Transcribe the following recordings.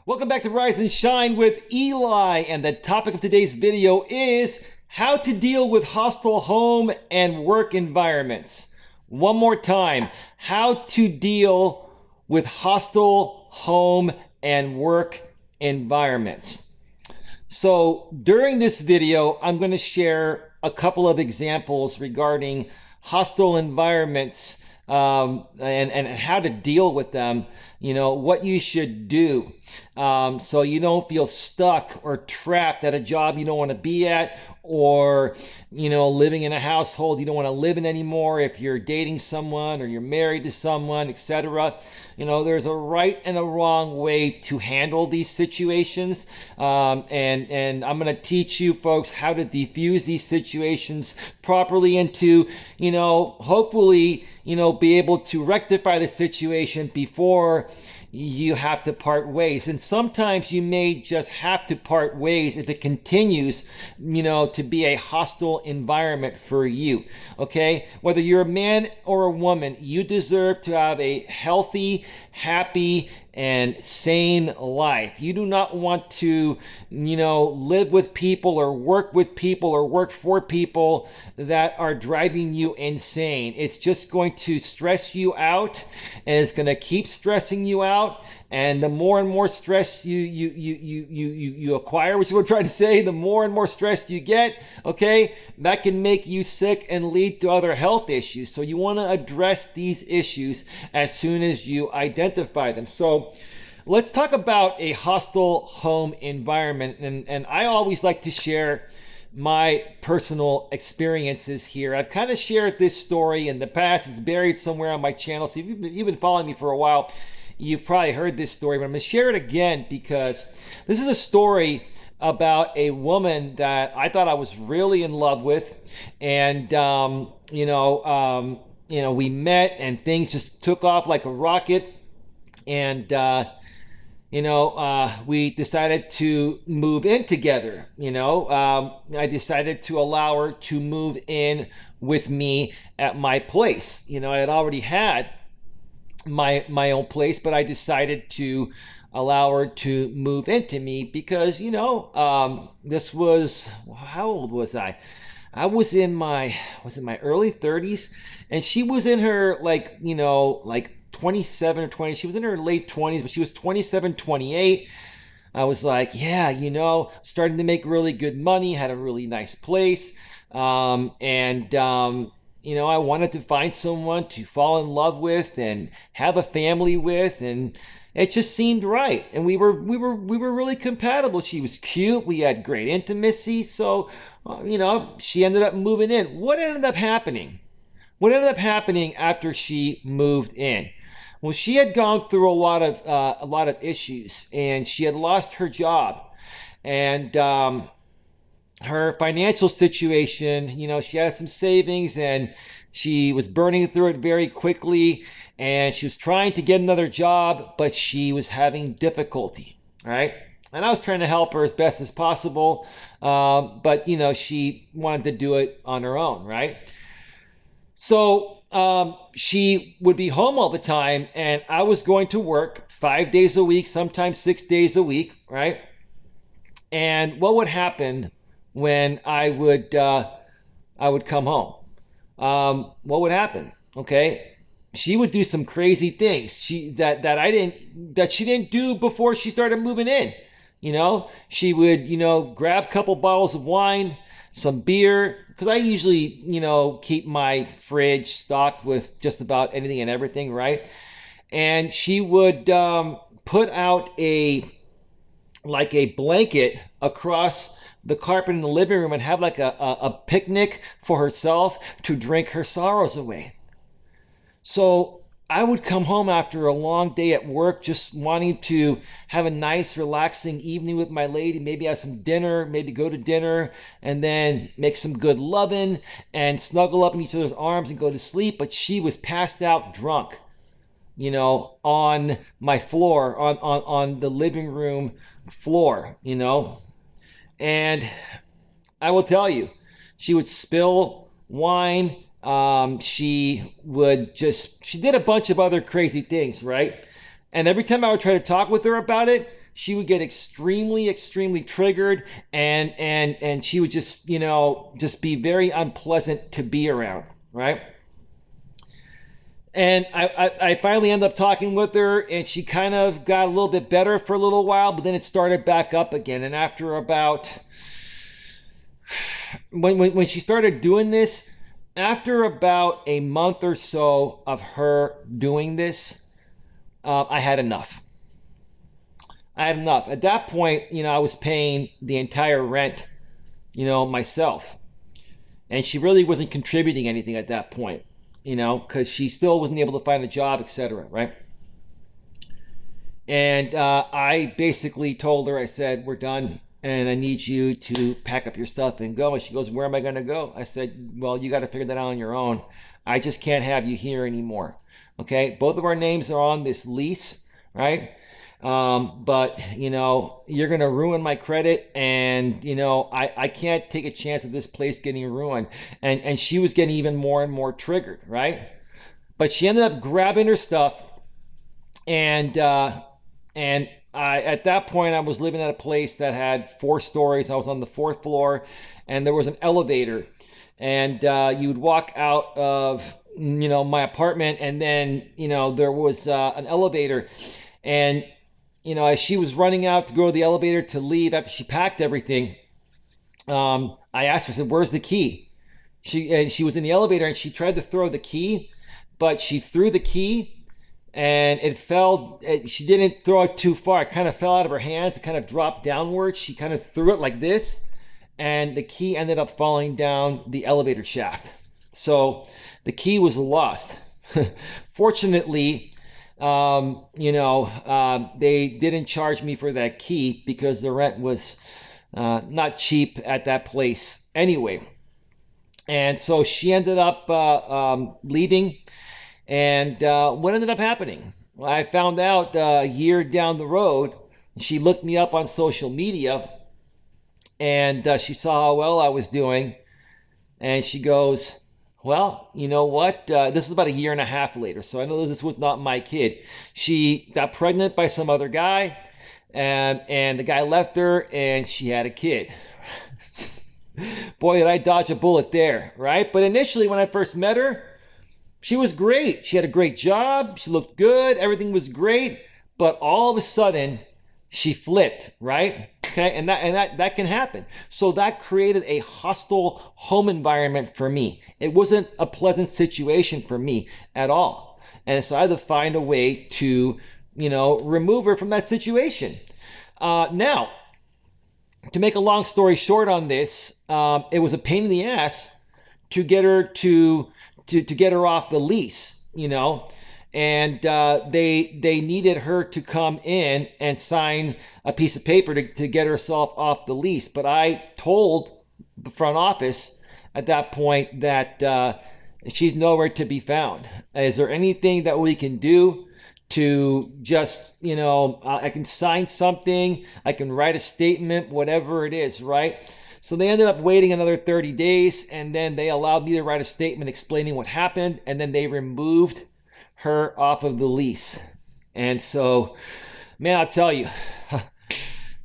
Welcome back to Rise and Shine with Eli, and the topic of today's video is how to deal with hostile home and work environments. One more time, how to deal with hostile home and work environments. So during this video, I'm going to share a couple of examples regarding hostile environments and how to deal with them, what you should do so you don't feel stuck or trapped at a job you don't want to be at, or living in a household you don't want to live in anymore if you're dating someone or you're married to someone, etc. There's a right and a wrong way to handle these situations, and I'm going to teach you folks how to diffuse these situations properly and to hopefully be able to rectify the situation before you have to part ways. And sometimes you may just have to part ways if it continues, to be a hostile environment for you. Okay? Whether you're a man or a woman, you deserve to have a healthy, happy, and sane life. You do not want to, live with people or work for people that are driving you insane. It's just going to stress you out, and it's going to keep stressing you out. And the more and more stress you acquire, which is what I'm trying to say, the more and more stress you get, okay, that can make you sick and lead to other health issues. So you want to address these issues as soon as you identify them. So let's talk about a hostile home environment. And I always like to share my personal experiences here. I've kind of shared this story in the past. It's buried somewhere on my channel. So if you've been following me for a while, you've probably heard this story, but I'm going to share it again because this is a story about a woman that I thought I was really in love with. And, we met and things just took off like a rocket. And, we decided to move in together. I decided to allow her to move in with me at my place. I had already had my own place, but I decided to allow her to move into me because, this was, how old was I? I was in my early 30s, and she was in her like 27 or 20. She was in her late 20s, but she was 27, 28. I was like, starting to make really good money, had a really nice place. I wanted to find someone to fall in love with and have a family with, and it just seemed right. And we were really compatible. She was cute. We had great intimacy. So, she ended up moving in. What ended up happening? What ended up happening after she moved in? Well, she had gone through a lot of issues, and she had lost her job, and her financial situation, she had some savings and she was burning through it very quickly, and she was trying to get another job, but she was having difficulty, right? And I was trying to help her as best as possible, but she wanted to do it on her own, right? So she would be home all the time, and I was going to work 5 days a week, sometimes 6 days a week, right? And what would happen when I would come home? What would happen? Okay, she would do some crazy things that she didn't do before she started moving in. She would grab a couple bottles of wine, some beer, because I usually keep my fridge stocked with just about anything and everything, right? And she would put out a blanket across the carpet in the living room and have like a picnic for herself to drink her sorrows away. So I would come home after a long day at work just wanting to have a nice relaxing evening with my lady, maybe have some dinner, maybe go to dinner, and then make some good loving and snuggle up in each other's arms and go to sleep. But she was passed out drunk, on my floor, on the living room floor, And I will tell you, she would spill wine. She did a bunch of other crazy things, right? And every time I would try to talk with her about it, she would get extremely triggered, and she would just, just be very unpleasant to be around, right? And I finally ended up talking with her, and she kind of got a little bit better for a little while, but then it started back up again. And after about, when she started doing this, after about a month or so of her doing this, I had enough. At that point, I was paying the entire rent, myself. And she really wasn't contributing anything at that point, because she still wasn't able to find a job, etc., right? And I basically told her, I said, we're done, and I need you to pack up your stuff and go. And she goes, where am I going to go? I said, well, you got to figure that out on your own. I just can't have you here anymore. Okay? Both of our names are on this lease, right? But you're going to ruin my credit, and I can't take a chance of this place getting ruined. And she was getting even more and more triggered, right? But she ended up grabbing her stuff, and at that point I was living at a place that had 4 stories. I was on the 4th floor, and there was an elevator, and you would walk out of my apartment, and then there was an elevator, and as she was running out to go to the elevator to leave after she packed everything, I asked her, I said, where's the key? She was in the elevator, and she tried to throw the key, but she threw the key, and it fell. She didn't throw it too far. It kind of fell out of her hands. It kind of dropped downwards. She kind of threw it like this, and the key ended up falling down the elevator shaft. So the key was lost. Fortunately, they didn't charge me for that key because the rent was not cheap at that place anyway. And so she ended up leaving. And what ended up happening? Well, I found out a year down the road, she looked me up on social media, and she saw how well I was doing. And she goes, well, you know what? This is about a year and a half later, so I know this was not my kid. She got pregnant by some other guy, and the guy left her, and she had a kid. Boy, did I dodge a bullet there, right? But initially, when I first met her, she was great. She had a great job. She looked good. Everything was great. But all of a sudden, she flipped, right? Okay, and that can happen. So that created a hostile home environment for me. It wasn't a pleasant situation for me at all. And so I had to find a way to, remove her from that situation. Now, to make a long story short on this, it was a pain in the ass to get her to get her off the lease, and they needed her to come in and sign a piece of paper to get herself off the lease. But I told the front office at that point that she's nowhere to be found. Is there anything that we can do to just, I can sign something, I can write a statement, whatever it is, right? So they ended up waiting another 30 days, and then they allowed me to write a statement explaining what happened, and then they removed her off of the lease. And so, man, I'll tell you,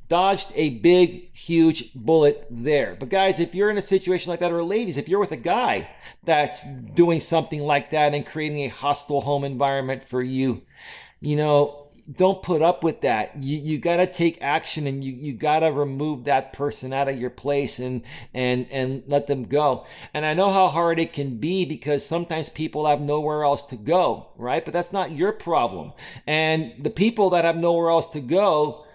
dodged a big, huge bullet there. But guys, if you're in a situation like that, or ladies, if you're with a guy that's doing something like that and creating a hostile home environment for you, don't put up with that. You got to take action, and you got to remove that person out of your place and let them go. And I know how hard it can be, because sometimes people have nowhere else to go, right? But that's not your problem. And the people that have nowhere else to go,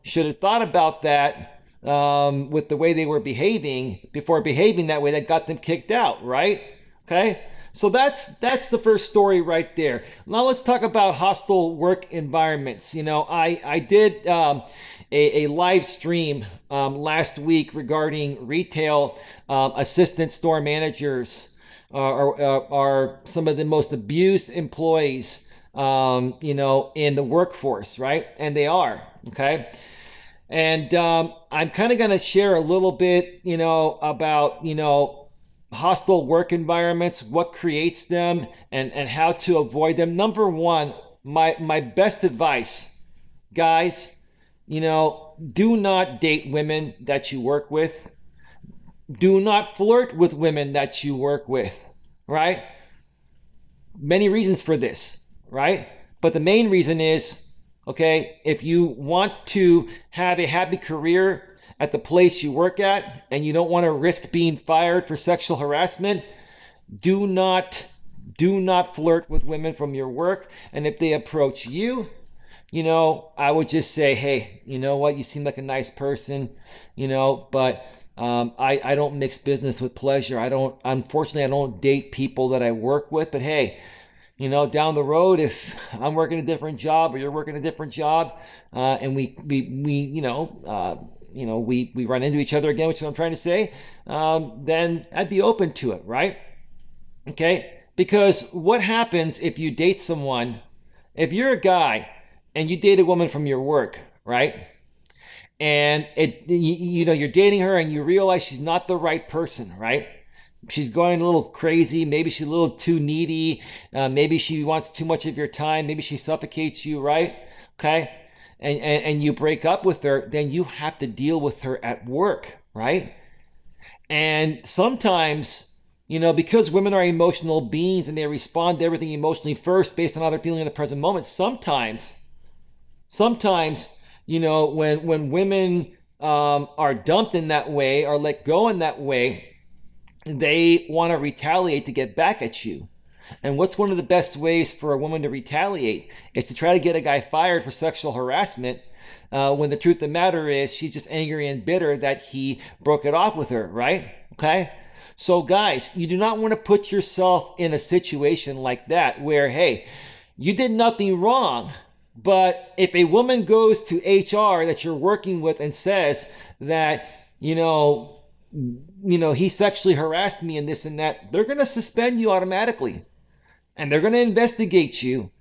should have thought about that with the way they were behaving before behaving that way that got them kicked out, right? Okay? So that's the first story right there. Now let's talk about hostile work environments. I did a live stream last week regarding retail assistant store managers are some of the most abused employees, in the workforce, right? And they are, okay? And I'm kind of going to share a little bit, about, hostile work environments, what creates them, and how to avoid them. Number one, my best advice, guys, do not date women that you work with. Do not flirt with women that you work with, right? Many reasons for this, right? But the main reason is, okay, if you want to have a happy career at the place you work at and you don't want to risk being fired for sexual harassment, do not flirt with women from your work. And if they approach you, I would just say, hey, you know what? You seem like a nice person, but I don't mix business with pleasure. Unfortunately, I don't date people that I work with, but hey, down the road, if I'm working a different job or you're working a different job, and we run into each other again, which is what I'm trying to say, then I'd be open to it, right? Okay. Because what happens if you date someone, if you're a guy and you date a woman from your work, right? And you're dating her and you realize she's not the right person, right? She's going a little crazy. Maybe she's a little too needy. Maybe she wants too much of your time. Maybe she suffocates you, right? Okay. And you break up with her, then you have to deal with her at work, right? And sometimes, because women are emotional beings and they respond to everything emotionally first based on how they're feeling in the present moment, sometimes, when women are dumped in that way or let go in that way, they want to retaliate to get back at you. And what's one of the best ways for a woman to retaliate is to try to get a guy fired for sexual harassment, when the truth of the matter is she's just angry and bitter that he broke it off with her, right? Okay? So guys, you do not want to put yourself in a situation like that where, hey, you did nothing wrong. But if a woman goes to HR that you're working with and says that, he sexually harassed me and this and that, they're going to suspend you automatically. And they're going to investigate you.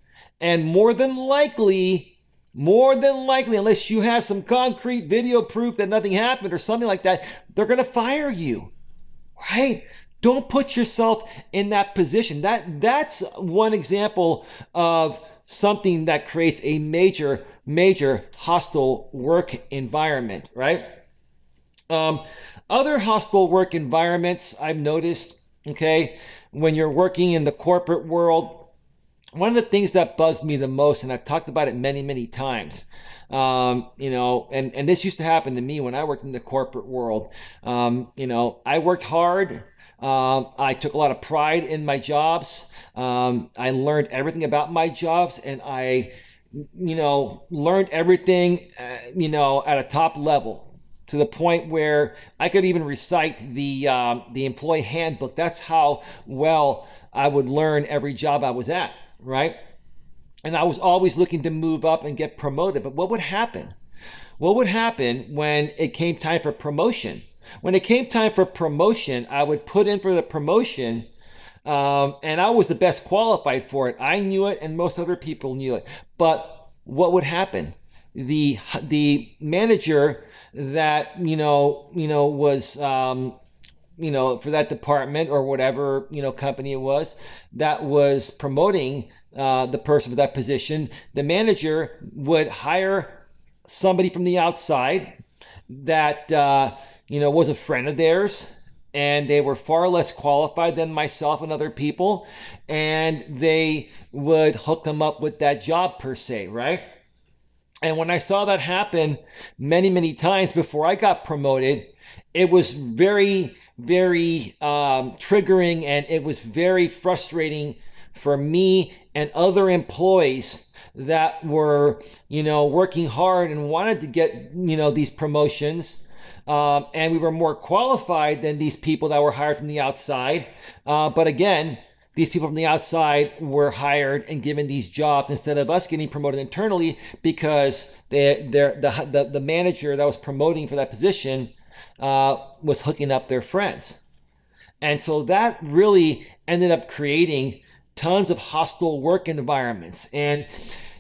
And more than likely, unless you have some concrete video proof that nothing happened or something like that, they're going to fire you, right? Don't put yourself in that position. That's one example of something that creates a major hostile work environment, right? Other hostile work environments I've noticed, okay, when you're working in the corporate world, one of the things that bugs me the most, and I've talked about it many times, and this used to happen to me when I worked in the corporate world. I worked hard. I took a lot of pride in my jobs. I learned everything about my jobs, and I, learned everything, at a top level, to the point where I could even recite the employee handbook. That's how well I would learn every job I was at, right? And I was always looking to move up and get promoted. But what would happen? What would happen when it came time for promotion? When it came time for promotion, I would put in for the promotion, and I was the best qualified for it. I knew it, and most other people knew it. But what would happen? The manager that was for that department or whatever company it was that was promoting the person for that position, the manager would hire somebody from the outside that was a friend of theirs, and they were far less qualified than myself and other people, and they would hook them up with that job per se, right? And when I saw that happen many times before I got promoted, it was very triggering, and it was very frustrating for me and other employees that were working hard and wanted to get these promotions. And we were more qualified than these people that were hired from the outside. But again, these people from the outside were hired and given these jobs instead of us getting promoted internally, because the manager that was promoting for that position was hooking up their friends. And so that really ended up creating tons of hostile work environments. And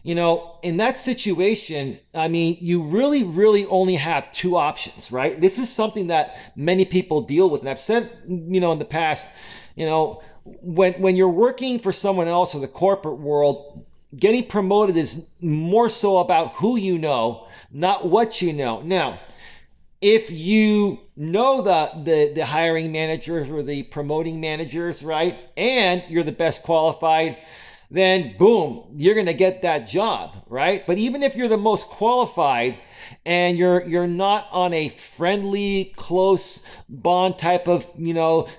in that situation, I mean, you really only have two options, right? This is something that many people deal with. And I've said, in the past, when you're working for someone else or the corporate world, getting promoted is more so about who you know, not what you know. Now, if you know the hiring managers or the promoting managers, right, and you're the best qualified, then boom, you're going to get that job, right? But even if you're the most qualified and you're not on a friendly, close bond type of,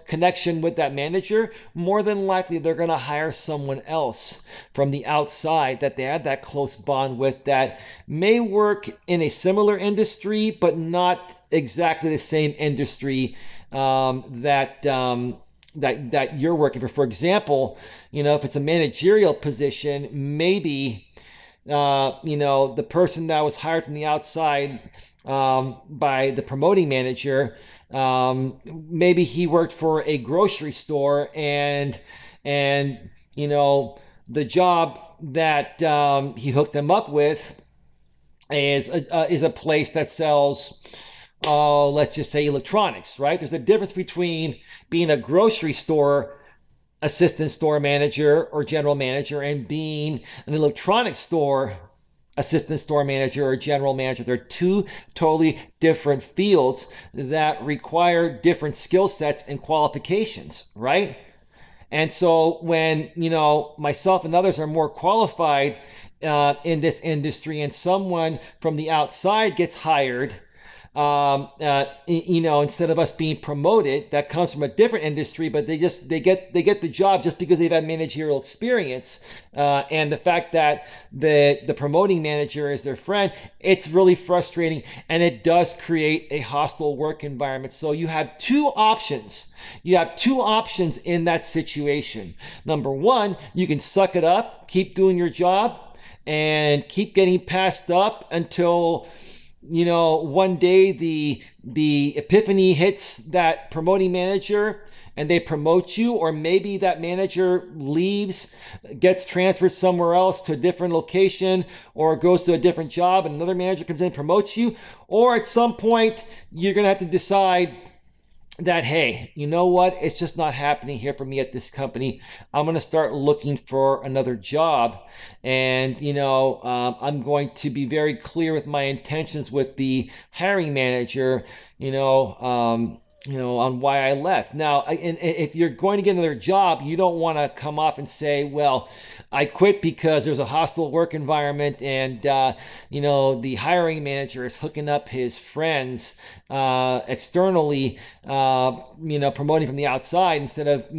connection with that manager, more than likely they're going to hire someone else from the outside that they have that close bond with, that may work in a similar industry, but not exactly the same industry that you're working for. For example, if it's a managerial position, maybe the person that was hired from the outside by the promoting manager, maybe he worked for a grocery store, and the job that he hooked him up with is a place that sells, let's just say, electronics, right? There's a difference between being a grocery store assistant store manager or general manager and being an electronics store assistant store manager or general manager. They're two totally different fields that require different skill sets and qualifications, right? And so when, myself and others are more qualified in this industry, and someone from the outside gets hired, instead of us being promoted, that comes from a different industry, but they get the job just because they've had managerial experience, and the fact that the promoting manager is their friend, it's really frustrating, and it does create a hostile work environment. So you have two options. You have two options in that situation. Number one, you can suck it up, keep doing your job, and keep getting passed up until one day the epiphany hits that promoting manager and they promote you, or maybe that manager leaves, gets transferred somewhere else to a different location, or goes to a different job and another manager comes in and promotes you. Or at some point you're going to have to decide that, hey, you know what? It's just not happening here for me at this company. I'm going to start looking for another job. And, I'm going to be very clear with my intentions with the hiring manager, on why I left. Now, and if you're going to get another job, you don't want to come off and say, well, I quit because there's a hostile work environment and, the hiring manager is hooking up his friends externally, promoting from the outside instead of,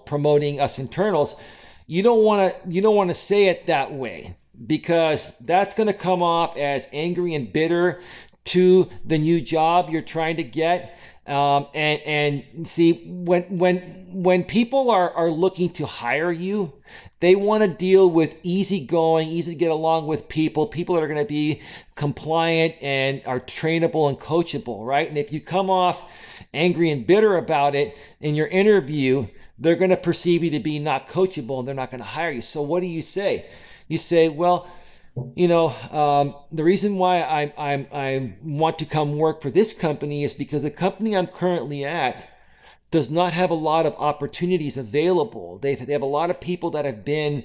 promoting us internals. You don't want to say it that way, because that's going to come off as angry and bitter to the new job you're trying to get. And see, when people are looking to hire you, they want to deal with easygoing, easy to get along with people that are going to be compliant and are trainable and coachable, right? And if you come off angry and bitter about it in your interview, they're going to perceive you to be not coachable, and they're not going to hire you. So what do you say? You say, well, the reason why I want to come work for this company is because the company I'm currently at does not have a lot of opportunities available. They have a lot of people that have been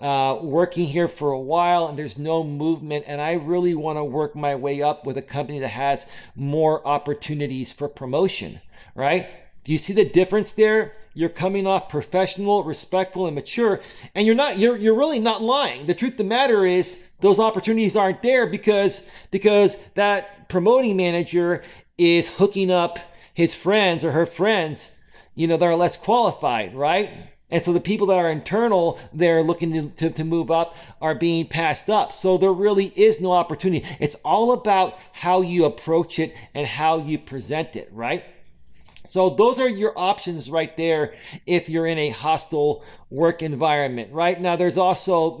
working here for a while, and there's no movement. And I really want to work my way up with a company that has more opportunities for promotion, right? Do you see the difference there? You're coming off professional, respectful, and mature, and you're really not lying. The truth of the matter is those opportunities aren't there because that promoting manager is hooking up his friends or her friends, that are less qualified, right? And so the people that are internal, they're looking to move up, are being passed up. So there really is no opportunity. It's all about how you approach it and how you present it, right? So those are your options right there if you're in a hostile work environment, right? Now, there's also,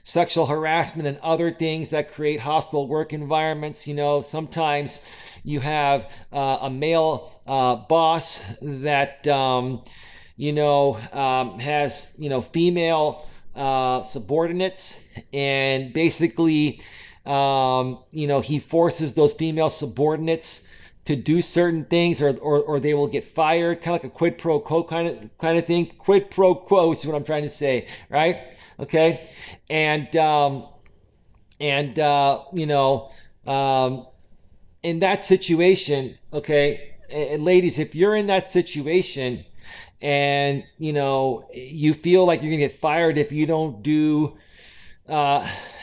sexual harassment and other things that create hostile work environments. Sometimes you have a male boss that, has, female subordinates, and basically, he forces those female subordinates to do certain things, or they will get fired, kind of like a quid pro quo kind of thing. Quid pro quo is what I'm trying to say, right? Okay, and you know, in that situation, okay, and ladies, if you're in that situation and you know you feel like you're gonna get fired if you don't do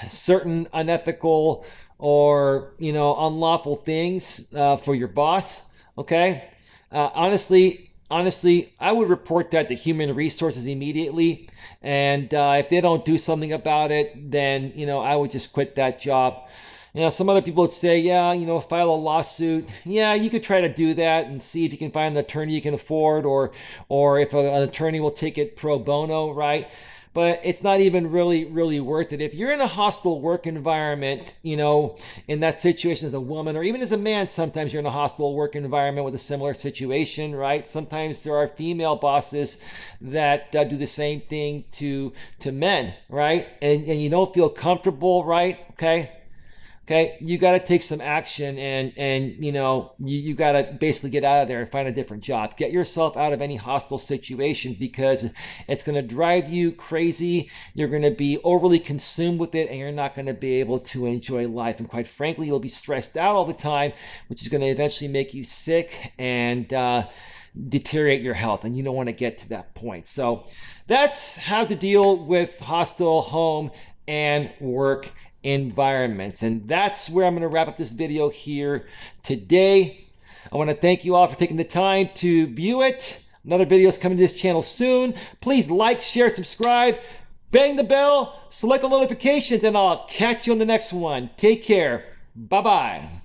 certain unethical or you know unlawful things for your boss, okay, honestly, I would report that to human resources immediately, and if they don't do something about it, then you know I would just quit that job. You know, some other people would say, yeah, you know, file a lawsuit. Yeah, you could try to do that and see if you can find an attorney you can afford, or if an attorney will take it pro bono, right? But it's not even really worth it. If you're in a hostile work environment, you know, in that situation as a woman or even as a man, sometimes you're in a hostile work environment with a similar situation, right? Sometimes there are female bosses that do the same thing to men, right? And you don't feel comfortable, right? Okay, you got to take some action, and you know you got to basically get out of there and find a different job. Get yourself out of any hostile situation because it's going to drive you crazy. You're going to be overly consumed with it, and you're not going to be able to enjoy life. And quite frankly, you'll be stressed out all the time, which is going to eventually make you sick and deteriorate your health, and you don't want to get to that point. So that's how to deal with hostile home and work environments. And that's where I'm going to wrap up this video here today. I want to thank you all for taking the time to view it. Another video is coming to this channel soon. Please like, share, subscribe, bang the bell, select the notifications, and I'll catch you on the next one. Take care. Bye-bye.